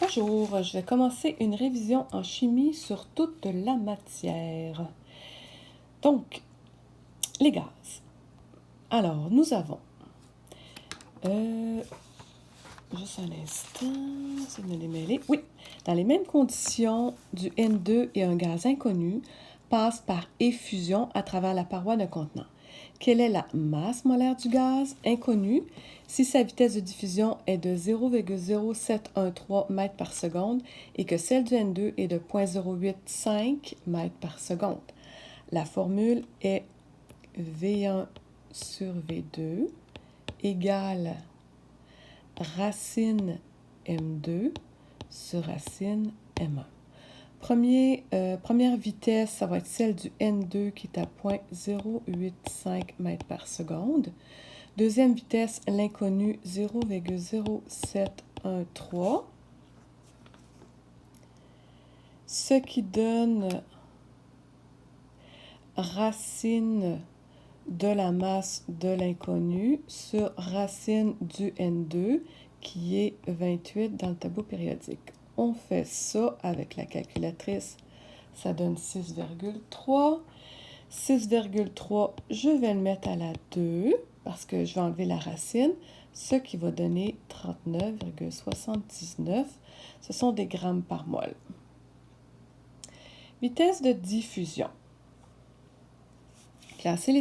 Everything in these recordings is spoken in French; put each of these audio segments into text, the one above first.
Bonjour, je vais commencer une révision en chimie sur toute la matière. Donc, les gaz. Alors, nous avons... juste un instant, c'est de me démêler. Oui, dans les mêmes conditions, du N2 et un gaz inconnu passent par effusion à travers la paroi d'un contenant. Quelle est la masse molaire du gaz inconnu si sa vitesse de diffusion est de 0,0713 mètres par seconde et que celle du N2 est de 0,085 mètres par seconde? La formule est V1 sur V2 égale racine M2 sur racine M1. Première vitesse, ça va être celle du N2 qui est à 0,085 mètres par seconde. Deuxième vitesse, l'inconnu 0,0713. Ce qui donne racine de la masse de l'inconnu sur racine du N2 qui est 28 dans le tableau périodique. On fait ça avec la calculatrice, ça donne 6,3. 6,3, je vais le mettre à la 2 parce que je vais enlever la racine, ce qui va donner 39,79. Ce sont des grammes par mol. Vitesse de diffusion. Classer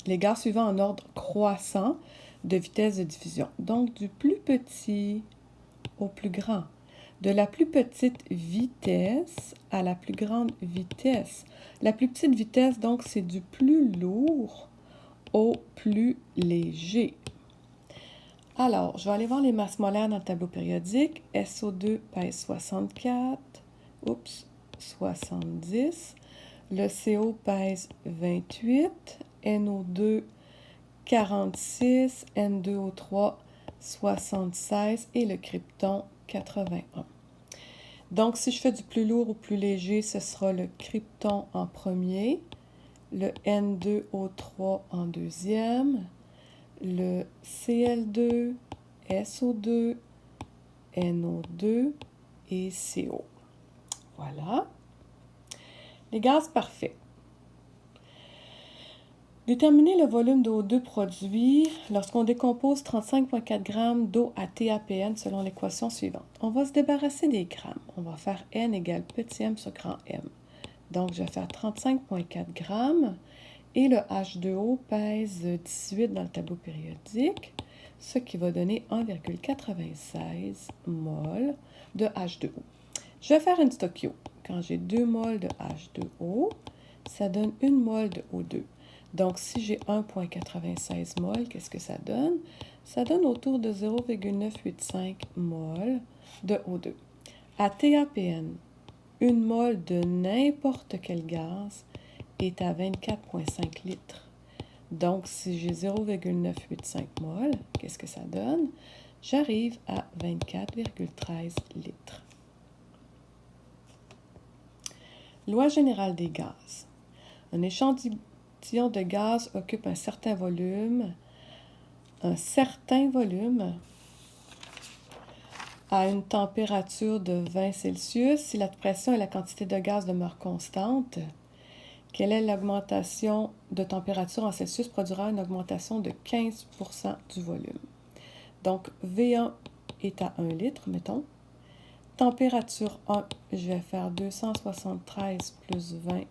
les gaz suivants en ordre croissant de vitesse de diffusion. Donc, du plus petit au plus grand. De la plus petite vitesse à la plus grande vitesse. La plus petite vitesse, donc, c'est du plus lourd au plus léger. Alors, je vais aller voir les masses molaires dans le tableau périodique. SO2 pèse 64. 70. Le CO pèse 28. NO2, 46. N2O3, 76. Et le krypton, 81. Donc, si je fais du plus lourd au plus léger, ce sera le krypton en premier, le N2O3 en deuxième, le Cl2, SO2, NO2 et CO. Voilà. Les gaz parfaits. Déterminer le volume d'O2 produit lorsqu'on décompose 35,4 g d'eau à TAPN selon l'équation suivante. On va se débarrasser des grammes. On va faire N égale petit m sur grand M. Donc, je vais faire 35,4 g et le H2O pèse 18 dans le tableau périodique, ce qui va donner 1,96 mol de H2O. Je vais faire une stochio. Quand j'ai 2 mols de H2O, ça donne 1 mol de O2. Donc, si j'ai 1,96 mol, qu'est-ce que ça donne? Ça donne autour de 0,985 mol de O2. À TAPN, 1 mol de n'importe quel gaz est à 24,5 litres. Donc, si j'ai 0,985 mol, qu'est-ce que ça donne? J'arrive à 24,13 litres. Loi générale des gaz. Un échantillon de gaz occupe un certain volume à une température de 20 Celsius. Si la pression et la quantité de gaz demeurent constantes, quelle est l'augmentation de température en Celsius produira une augmentation de 15% du volume. Donc, V1 est à 1 litre, mettons. Température 1, je vais faire 273 plus 20,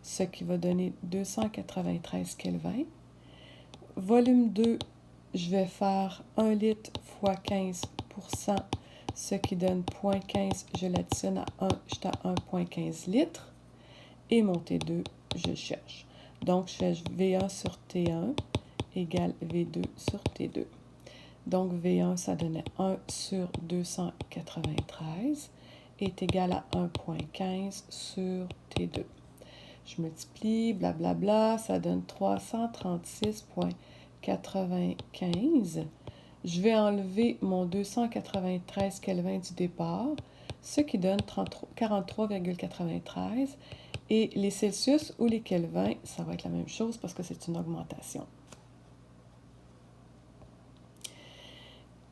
ce qui va donner 293 Kelvin. Volume 2, je vais faire 1 litre fois 15%, ce qui donne 0,15. Je l'additionne à 1, j'étais à 1,15 litres. Et mon T2, je cherche. Donc, je fais V1 sur T1 égale V2 sur T2. Donc, V1, ça donnait 1 sur 293 est égal à 1,15 sur T2. Je multiplie, blablabla, ça donne 336,95. Je vais enlever mon 293 Kelvin du départ, ce qui donne 43,93. Et les Celsius ou les Kelvin, ça va être la même chose parce que c'est une augmentation.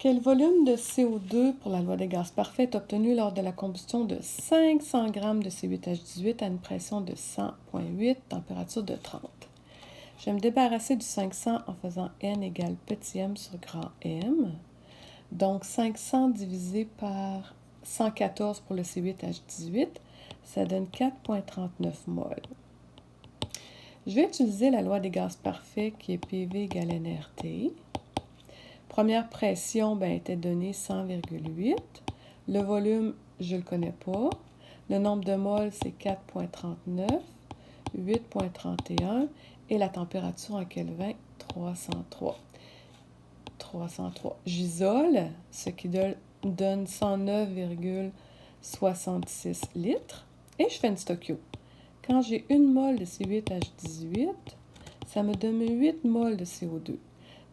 Quel volume de CO2 pour la loi des gaz parfaits est obtenu lors de la combustion de 500 g de C8H18 à une pression de 100,8, température de 30? Je vais me débarrasser du 500 en faisant N égale petit m sur grand M. Donc 500 divisé par 114 pour le C8H18, ça donne 4,39 mol. Je vais utiliser la loi des gaz parfaits qui est PV égale nRT. Première pression était donnée 100,8. Le volume, je ne le connais pas. Le nombre de moles, c'est 4,39, 8,31. Et la température en Kelvin, 303. 303. J'isole, ce qui donne 109,66 litres. Et je fais une stochio. Quand j'ai une mole de C8H18, ça me donne 8 moles de CO2.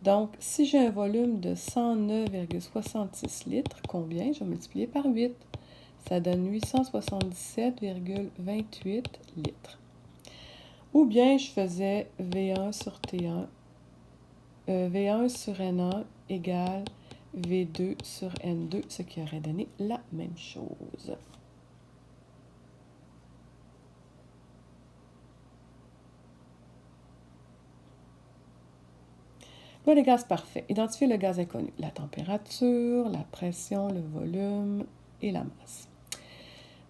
Donc, si j'ai un volume de 109,66 litres, combien? Je vais multiplier par 8. Ça donne 877,28 litres. Ou bien, je faisais V1 sur T1, V1 sur N1 égale V2 sur N2, ce qui aurait donné la même chose. Loi des gaz parfaits. Identifier le gaz inconnu. La température, la pression, le volume et la masse.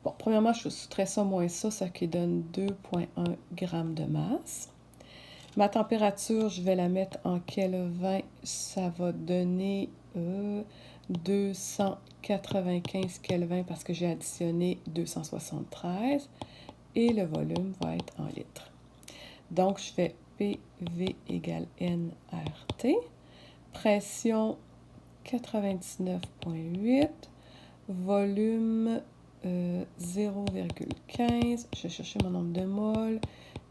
Bon, premièrement, je soustrais ça moins ça, ce qui donne 2,1 g de masse. Ma température, je vais la mettre en Kelvin. Ça va donner 295 Kelvin parce que j'ai additionné 273. Et le volume va être en litres. Donc, je fais PV égale nRT. Pression 99,8. Volume 0,15. Je vais chercher mon nombre de moles.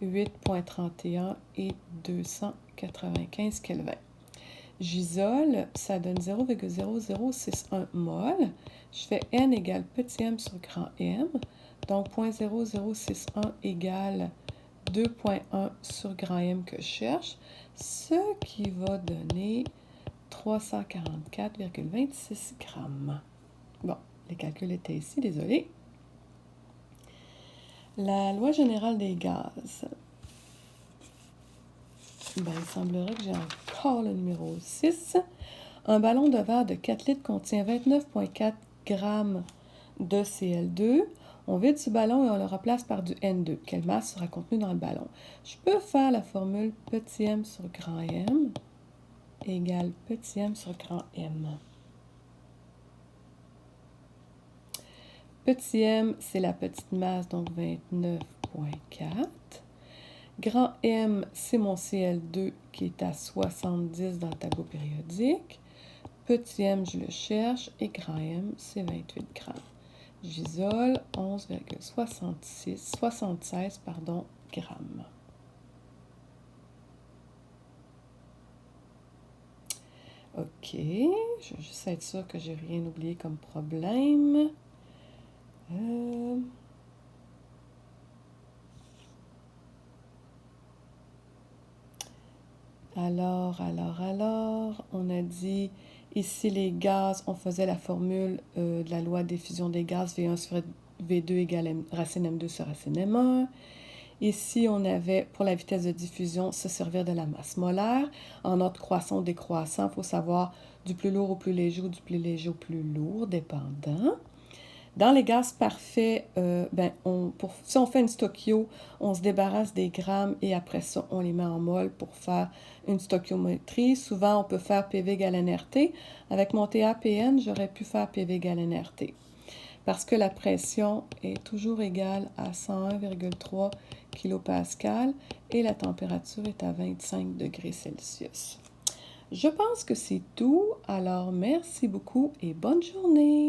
8,31 et 295 Kelvin. J'isole, ça donne 0,0061 mol. Je fais N égale petit m sur grand M. Donc 0,0061 égale 2,1 sur grand M que je cherche, ce qui va donner 344,26 grammes. Bon, les calculs étaient ici, désolé. La loi générale des gaz. Il semblerait que j'ai encore le numéro 6. Un ballon de verre de 4 litres contient 29,4 grammes de Cl2. On vide ce ballon et on le remplace par du N2. Quelle masse sera contenue dans le ballon? Je peux faire la formule petit m sur grand M égale petit m sur grand M. Petit m, c'est la petite masse, donc 29,4. Grand M, c'est mon Cl2 qui est à 70 dans le tableau périodique. Petit m, je le cherche. Et grand M, c'est 28 grammes. J'isole 11,76 grammes. OK. Je vais juste être sûre que j'ai rien oublié comme problème. Alors, on a dit, ici les gaz, on faisait la formule de la loi de diffusion des gaz, V1 sur V2 égale racine M2 sur racine M1. Ici, on avait, pour la vitesse de diffusion, se servir de la masse molaire. En ordre croissant ou décroissant, il faut savoir du plus lourd au plus léger ou du plus léger au plus lourd, dépendant. Dans les gaz parfaits, si on fait une stochio, on se débarrasse des grammes et après ça, on les met en mol pour faire une stoichiométrie. Souvent, on peut faire PV égale nRT. Avec mon TAPN, j'aurais pu faire PV égale nRT. Parce que la pression est toujours égale à 101,3 kPa et la température est à 25 degrés Celsius. Je pense que c'est tout. Alors, merci beaucoup et bonne journée!